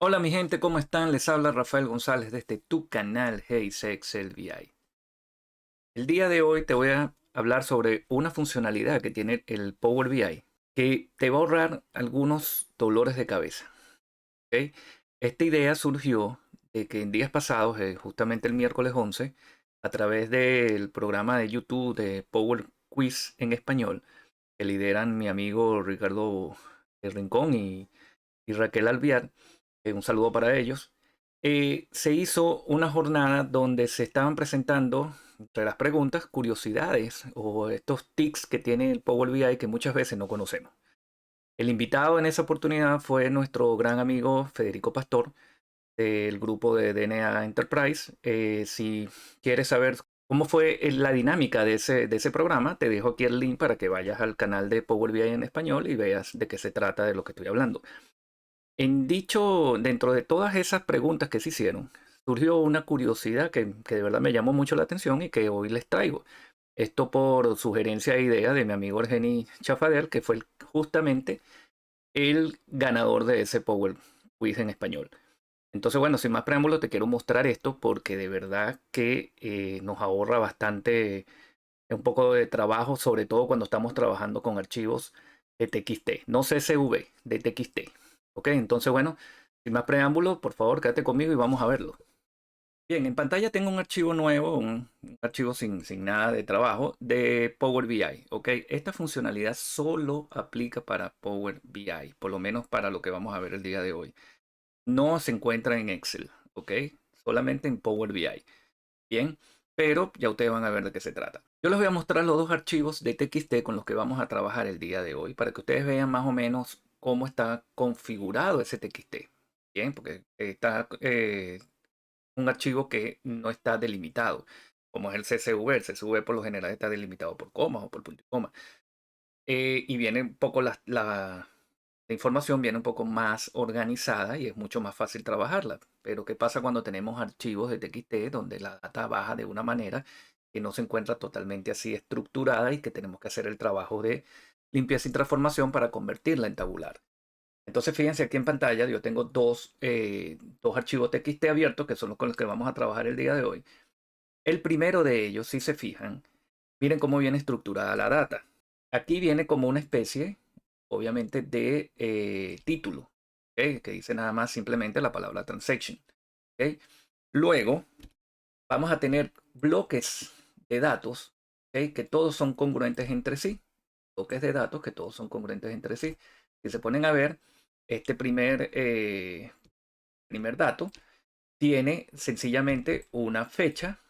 Hola mi gente, ¿cómo están? Les habla Rafael González desde tu canal Hey Excel VI. El día de hoy te voy a hablar sobre una funcionalidad que tiene el Power BI que te va a ahorrar algunos dolores de cabeza. ¿Ok? Esta idea surgió de que en días pasados, justamente el miércoles 11, a través del programa de YouTube de Power Quiz en español, que lideran mi amigo Ricardo Rincón y Raquel Alviar, un saludo para ellos. Se hizo una jornada donde se estaban presentando, entre las preguntas, curiosidades o estos tics que tiene el Power BI que muchas veces no conocemos. El invitado en esa oportunidad fue nuestro gran amigo Federico Pastor del grupo de DNA Enterprise. Si quieres saber cómo fue la dinámica de ese programa, te dejo aquí el link para que vayas al canal de Power BI en español y veas de qué se trata de lo que estoy hablando. Dentro de todas esas preguntas que se hicieron, surgió una curiosidad que de verdad me llamó mucho la atención y que hoy les traigo. Esto por sugerencia e idea de mi amigo Argeni Chafader, que fue justamente el ganador de ese Power Quiz en español. Entonces, bueno, sin más preámbulos, te quiero mostrar esto porque de verdad que nos ahorra bastante, un poco de trabajo, sobre todo cuando estamos trabajando con archivos de TXT, no CSV, de TXT. Ok, entonces bueno, sin más preámbulos, por favor, quédate conmigo y vamos a verlo. Bien, en pantalla tengo un archivo nuevo, un archivo sin nada de trabajo de Power BI. Ok, esta funcionalidad solo aplica para Power BI, por lo menos para lo que vamos a ver el día de hoy. No se encuentra en Excel, ok, solamente en Power BI. Bien, pero ya ustedes van a ver de qué se trata. Yo les voy a mostrar los dos archivos de TXT con los que vamos a trabajar el día de hoy para que ustedes vean más o menos cómo está configurado ese TXT. Bien, porque está un archivo que no está delimitado, como es el CSV. El CSV por lo general está delimitado por comas o por punto y coma. Y viene un poco la información viene un poco más organizada y es mucho más fácil trabajarla. Pero ¿qué pasa cuando tenemos archivos de TXT donde la data baja de una manera que no se encuentra totalmente así estructurada y que tenemos que hacer el trabajo de limpieza y transformación para convertirla en tabular? Entonces fíjense aquí en pantalla, yo tengo dos archivos TXT abiertos que son los con los que vamos a trabajar el día de hoy. El primero de ellos, si se fijan, miren cómo viene estructurada la data. Aquí viene como una especie, obviamente, de título, ¿ok? Que dice nada más simplemente la palabra transaction. ¿Ok? Luego vamos a tener bloques de datos, ¿ok? Que todos son congruentes entre sí. Bloques de datos que todos son congruentes entre sí. Si se ponen a ver, este primer dato tiene sencillamente una fecha,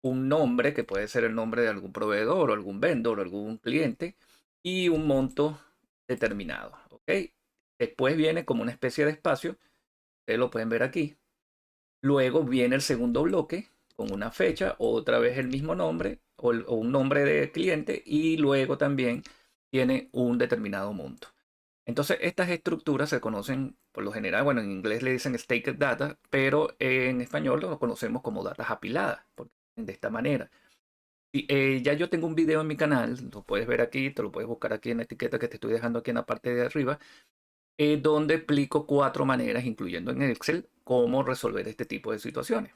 un nombre, que puede ser el nombre de algún proveedor o algún vendor o algún cliente, y un monto determinado. ¿Ok? Después viene como una especie de espacio, ustedes lo pueden ver aquí. Luego viene el segundo bloque con una fecha, otra vez el mismo nombre o un nombre de cliente, y luego también tiene un determinado monto. Entonces, estas estructuras se conocen por lo general, bueno, en inglés le dicen staked data, pero en español lo conocemos como datas apiladas, porque de esta manera. Y, ya yo tengo un video en mi canal, lo puedes ver aquí, te lo puedes buscar aquí en la etiqueta que te estoy dejando aquí en la parte de arriba, donde explico 4 maneras, incluyendo en Excel, cómo resolver este tipo de situaciones.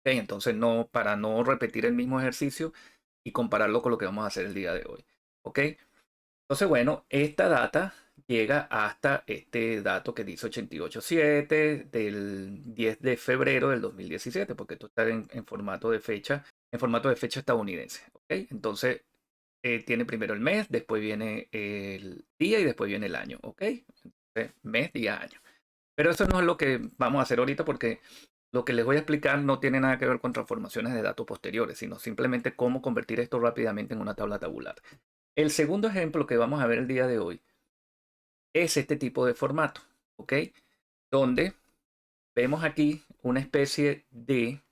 Ok, entonces, no, para no repetir el mismo ejercicio y compararlo con lo que vamos a hacer el día de hoy. ¿Ok? Entonces, bueno, esta data llega hasta este dato que dice 887 del 10 de febrero del 2017, porque esto está en formato de fecha, estadounidense. ¿Ok? Entonces, tiene primero el mes, después viene el día y después viene el año. ¿Ok? Entonces, mes, día, año. Pero eso no es lo que vamos a hacer ahorita porque lo que les voy a explicar no tiene nada que ver con transformaciones de datos posteriores, sino simplemente cómo convertir esto rápidamente en una tabla tabular. El segundo ejemplo que vamos a ver el día de hoy es este tipo de formato, ¿ok? Donde vemos aquí una especie de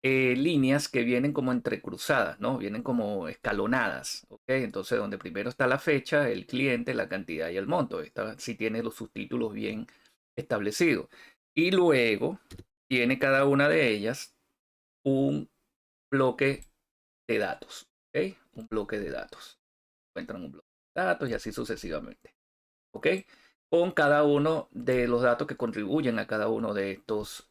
líneas que vienen como entrecruzadas, ¿no? Vienen como escalonadas, ¿ok? Entonces, donde primero está la fecha, el cliente, la cantidad y el monto. Esta sí tiene los subtítulos bien establecidos. Y luego tiene cada una de ellas un bloque de datos, ¿ok? Un bloque de datos. Encuentran un bloque de datos y así sucesivamente, ¿ok? con cada uno de los datos que contribuyen a cada uno de estos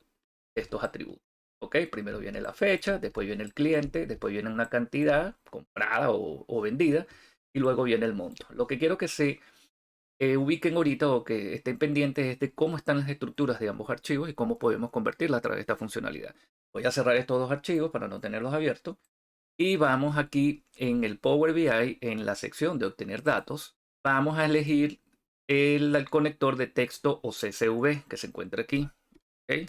atributos. ¿Ok? Primero viene la fecha, después viene el cliente, después viene una cantidad comprada o vendida y luego viene el monto. Lo que quiero que se ubiquen ahorita o que estén pendientes es de cómo están las estructuras de ambos archivos y cómo podemos convertirlas a través de esta funcionalidad. Voy a cerrar estos dos archivos para no tenerlos abiertos y vamos aquí en el Power BI, en la sección de obtener datos, vamos a elegir el conector de texto o CSV que se encuentra aquí. ¿Okay?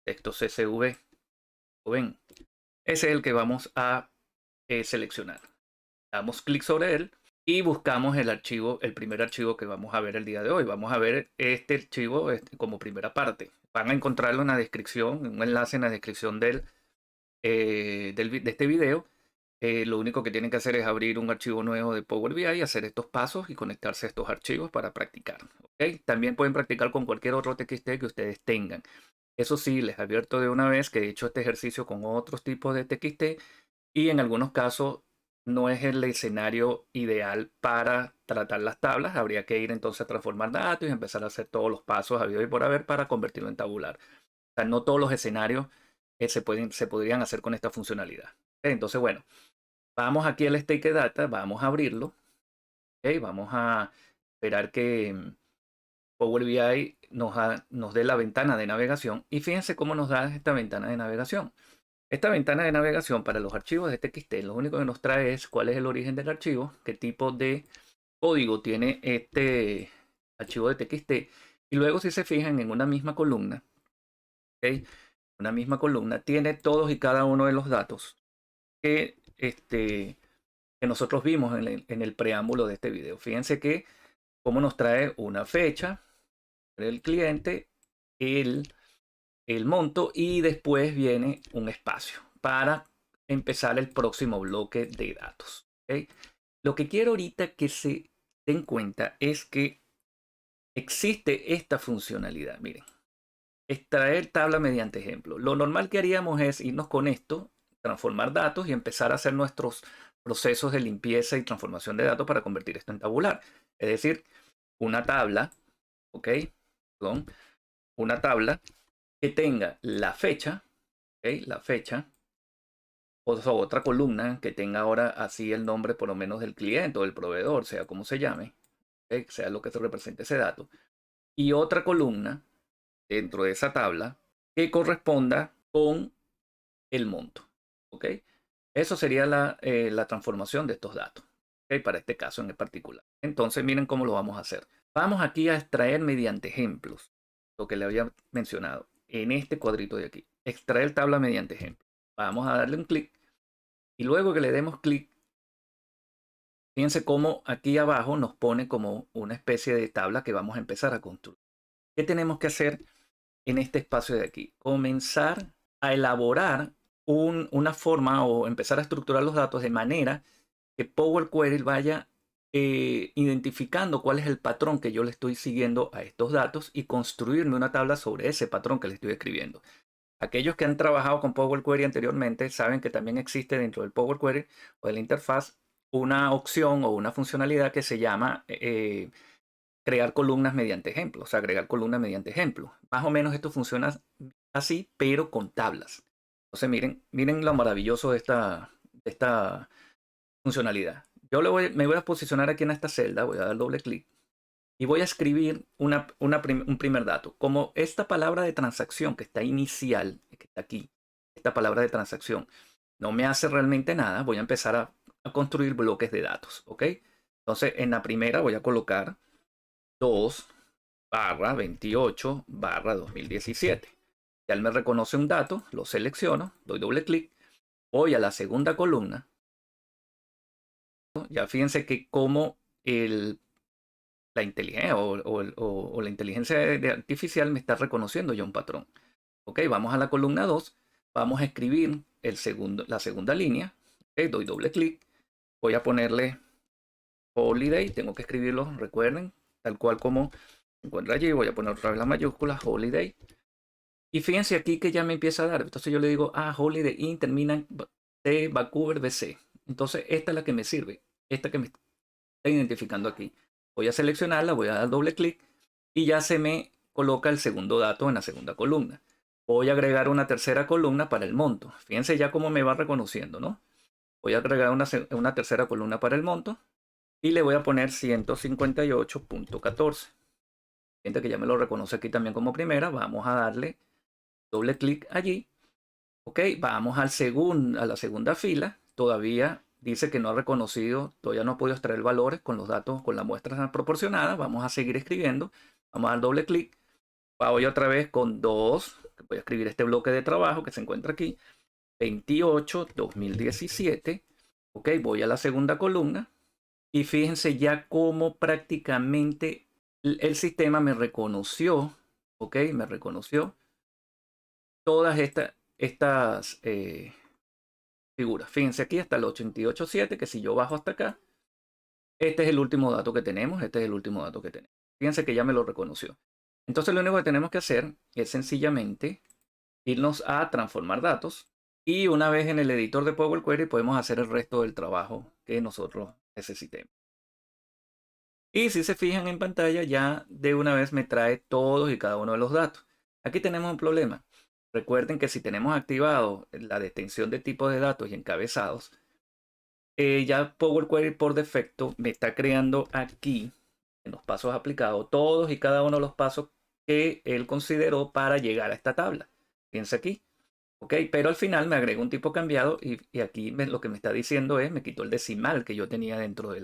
Texto CSV. Ven, ese es el que vamos a seleccionar. Damos clic sobre él y buscamos el archivo, el primer archivo que vamos a ver el día de hoy. Vamos a ver este archivo como primera parte. Van a encontrarlo en la descripción, un enlace en la descripción de este video. Lo único que tienen que hacer es abrir un archivo nuevo de Power BI y hacer estos pasos y conectarse a estos archivos para practicar. ¿Okay? También pueden practicar con cualquier otro TXT que ustedes tengan. Eso sí, les advierto de una vez que he hecho este ejercicio con otros tipos de TXT y en algunos casos no es el escenario ideal para tratar las tablas. Habría que ir entonces a transformar datos y empezar a hacer todos los pasos habido y por haber para convertirlo en tabular. O sea, no todos los escenarios se podrían hacer con esta funcionalidad. Entonces, bueno, vamos aquí al Stake Data, vamos a abrirlo. Vamos a esperar que Power BI nos dé la ventana de navegación y fíjense cómo nos da esta ventana de navegación. Esta ventana de navegación para los archivos de TXT lo único que nos trae es cuál es el origen del archivo, qué tipo de código tiene este archivo de TXT y luego si se fijan en una misma columna, ¿okay? Una misma columna tiene todos y cada uno de los datos que nosotros vimos en el preámbulo de este video. Fíjense que cómo nos trae una fecha, el cliente, el monto y después viene un espacio para empezar el próximo bloque de datos. ¿Okay? Lo que quiero ahorita que se den cuenta es que existe esta funcionalidad. Miren, extraer tabla mediante ejemplo. Lo normal que haríamos es irnos con esto, transformar datos y empezar a hacer nuestros procesos de limpieza y transformación de datos para convertir esto en tabular. Es decir, una tabla, ¿ok? Perdón, una tabla que tenga la fecha, ¿okay? La fecha, o otra columna que tenga ahora así el nombre por lo menos del cliente o del proveedor, sea como se llame, ¿okay? Sea lo que se represente ese dato, y otra columna dentro de esa tabla que corresponda con el monto. ¿Ok? Eso sería la transformación de estos datos. ¿Ok? Para este caso en particular. Entonces miren cómo lo vamos a hacer. Vamos aquí a extraer mediante ejemplos. Lo que le había mencionado. En este cuadrito de aquí. Extraer tabla mediante ejemplo. Vamos a darle un clic. Y luego que le demos clic, fíjense cómo aquí abajo nos pone como una especie de tabla que vamos a empezar a construir. ¿Qué tenemos que hacer en este espacio de aquí? Comenzar a elaborar una forma o empezar a estructurar los datos de manera que Power Query vaya identificando cuál es el patrón que yo le estoy siguiendo a estos datos y construirme una tabla sobre ese patrón que le estoy escribiendo. Aquellos que han trabajado con Power Query anteriormente saben que también existe dentro del Power Query o de la interfaz una opción o una funcionalidad que se llama crear columnas mediante ejemplos, o sea, agregar columnas mediante ejemplos. Más o menos esto funciona así, pero con tablas. Entonces, miren lo maravilloso de esta funcionalidad. Yo me voy a posicionar aquí en esta celda, voy a dar doble clic y voy a escribir un primer dato. Como esta palabra de transacción que está inicial, que está aquí, esta palabra de transacción, no me hace realmente nada, voy a empezar a construir bloques de datos, ¿ok? Entonces, en la primera voy a colocar 2/28/2017. Ya él me reconoce un dato, lo selecciono, doy doble clic, voy a la segunda columna. Ya fíjense que como la inteligencia o la inteligencia artificial me está reconociendo ya un patrón. Ok, vamos a la columna 2, vamos a escribir la segunda línea. Okay, doy doble clic, voy a ponerle holiday, tengo que escribirlo, recuerden, tal cual como se encuentra allí, voy a poner otra vez las mayúsculas, holiday. Y fíjense aquí que ya me empieza a dar. Entonces yo le digo, holiday in termina en T, Vancouver, BC. Entonces esta es la que me sirve. Esta que me está identificando aquí. Voy a seleccionarla, voy a dar doble clic y ya se me coloca el segundo dato en la segunda columna. Voy a agregar una tercera columna para el monto. Fíjense ya cómo me va reconociendo, ¿no? Voy a agregar una tercera columna para el monto y le voy a poner 158.14. Fíjense que ya me lo reconoce aquí también como primera. Vamos a darle doble clic allí. Ok, vamos a la segunda fila. Todavía dice que no ha reconocido, todavía no ha podido extraer valores con los datos, con la muestra proporcionada. Vamos a seguir escribiendo. Vamos a dar doble clic. Voy otra vez con 2. Voy a escribir este bloque de trabajo que se encuentra aquí. 28-2017. Ok, voy a la segunda columna. Y fíjense ya cómo prácticamente el sistema me reconoció. Ok, me reconoció todas estas figuras. Fíjense aquí hasta el 88.7, que si yo bajo hasta acá, este es el último dato que tenemos, este es el último dato que tenemos. Fíjense que ya me lo reconoció. Entonces lo único que tenemos que hacer es sencillamente irnos a transformar datos y una vez en el editor de Power Query podemos hacer el resto del trabajo que nosotros necesitemos. Y si se fijan en pantalla ya de una vez me trae todos y cada uno de los datos. Aquí tenemos un problema. Recuerden que si tenemos activado la detención de tipos de datos y encabezados, ya Power Query por defecto me está creando aquí, en los pasos aplicados, todos y cada uno de los pasos que él consideró para llegar a esta tabla. Fíjense aquí. Ok, pero al final me agrega un tipo cambiado y aquí lo que me está diciendo es, me quitó el decimal que yo tenía dentro de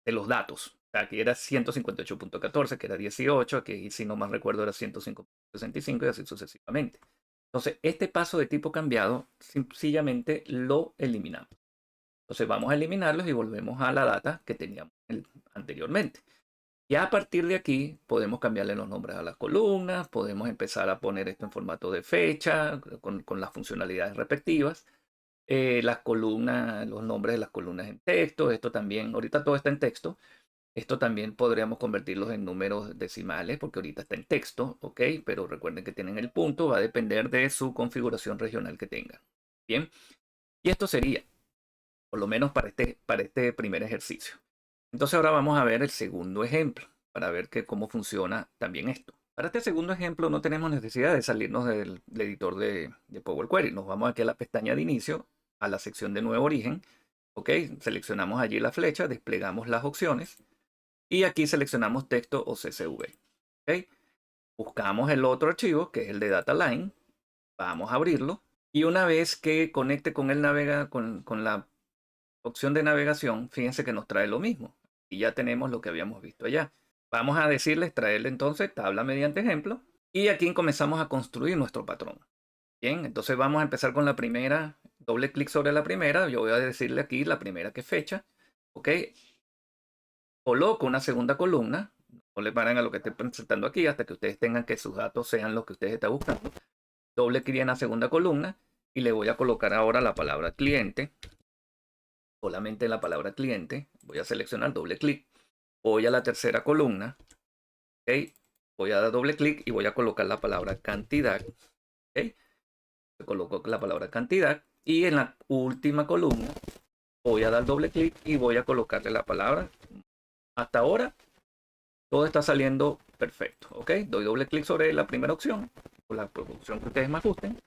los datos. O sea, aquí era 158.14, que era 18, aquí si no más recuerdo era 105.65 y así sucesivamente. Entonces, este paso de tipo cambiado sencillamente lo eliminamos. Entonces vamos a eliminarlos y volvemos a la data que teníamos anteriormente. Ya a partir de aquí podemos cambiarle los nombres a las columnas, podemos empezar a poner esto en formato de fecha, con las funcionalidades respectivas. Las columnas, los nombres de las columnas en texto, esto también, ahorita todo está en texto. Esto también podríamos convertirlos en números decimales porque ahorita está en texto, ¿ok? Pero recuerden que tienen el punto, va a depender de su configuración regional que tengan. Bien, y esto sería, por lo menos para este primer ejercicio. Entonces ahora vamos a ver el segundo ejemplo para ver cómo funciona también esto. Para este segundo ejemplo no tenemos necesidad de salirnos del editor de Power Query. Nos vamos aquí a la pestaña de inicio, a la sección de nuevo origen. ¿Ok? Seleccionamos allí la flecha, desplegamos las opciones y aquí seleccionamos texto o CSV. ¿Ok? Buscamos el otro archivo que es el de DataLine. Vamos a abrirlo y una vez que conecte con con la opción de navegación, fíjense que nos trae lo mismo. Y ya tenemos lo que habíamos visto allá. Vamos a decirle extraerle entonces tabla mediante ejemplo. Y aquí comenzamos a construir nuestro patrón. Bien, entonces vamos a empezar con la primera. Doble clic sobre la primera. Yo voy a decirle aquí la primera que es fecha. Ok. Coloco una segunda columna. No le paren a lo que estoy presentando aquí hasta que ustedes tengan que sus datos sean los que ustedes están buscando. Doble clic en la segunda columna. Y le voy a colocar ahora la palabra cliente. Solamente la palabra cliente. Voy a seleccionar doble clic. Voy a la tercera columna. ¿Okay? Voy a dar doble clic y voy a colocar la palabra cantidad. ¿Okay? Coloco la palabra cantidad. Y en la última columna voy a dar doble clic y voy a colocarle la palabra. Hasta ahora todo está saliendo perfecto. ¿Ok? Doy doble clic sobre la primera opción. O la opción que ustedes más gusten.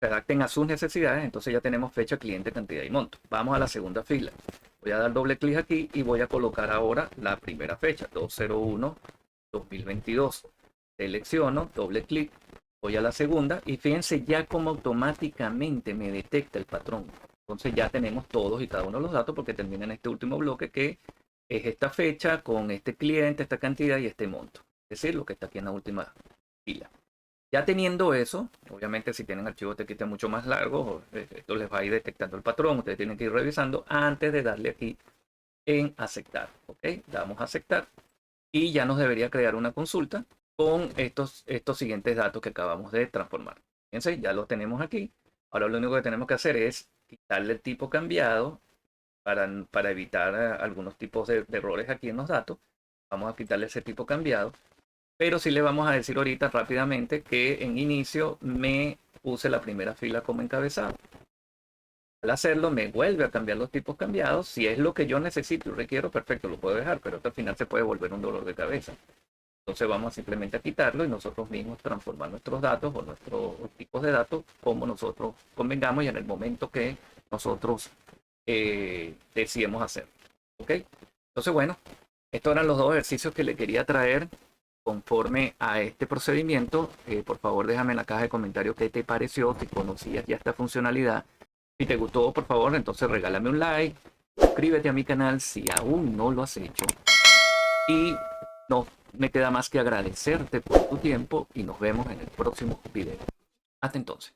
Se adapten a sus necesidades. Entonces ya tenemos fecha, cliente, cantidad y monto. Vamos a la segunda fila. Voy a dar doble clic aquí y voy a colocar ahora la primera fecha. 2/01/2022. Selecciono, doble clic. Voy a la segunda y fíjense ya cómo automáticamente me detecta el patrón. Entonces ya tenemos todos y cada uno de los datos porque termina en este último bloque que es esta fecha con este cliente, esta cantidad y este monto. Es decir, lo que está aquí en la última fila. Ya teniendo eso, obviamente si tienen archivos TXT mucho más largos, esto les va a ir detectando el patrón. Ustedes tienen que ir revisando antes de darle aquí en aceptar. ¿Ok? Damos a aceptar y ya nos debería crear una consulta con estos siguientes datos que acabamos de transformar. Fíjense, ya los tenemos aquí. Ahora lo único que tenemos que hacer es quitarle el tipo cambiado para evitar algunos tipos de errores aquí en los datos. Vamos a quitarle ese tipo cambiado. Pero sí le vamos a decir ahorita rápidamente que en inicio me puse la primera fila como encabezado. Al hacerlo, me vuelve a cambiar los tipos cambiados. Si es lo que yo necesito y requiero, perfecto, lo puedo dejar, pero esto al final se puede volver un dolor de cabeza. Entonces vamos simplemente a quitarlo y nosotros mismos transformar nuestros datos o nuestros tipos de datos como nosotros convengamos y en el momento que nosotros decidimos hacer. ¿Ok? Entonces, bueno, estos eran los dos ejercicios que le quería traer conforme a este procedimiento. Por favor, déjame en la caja de comentarios qué te pareció, si conocías ya esta funcionalidad. Si te gustó, por favor, entonces regálame un like, suscríbete a mi canal si aún no lo has hecho. Y no me queda más que agradecerte por tu tiempo y nos vemos en el próximo video. Hasta entonces.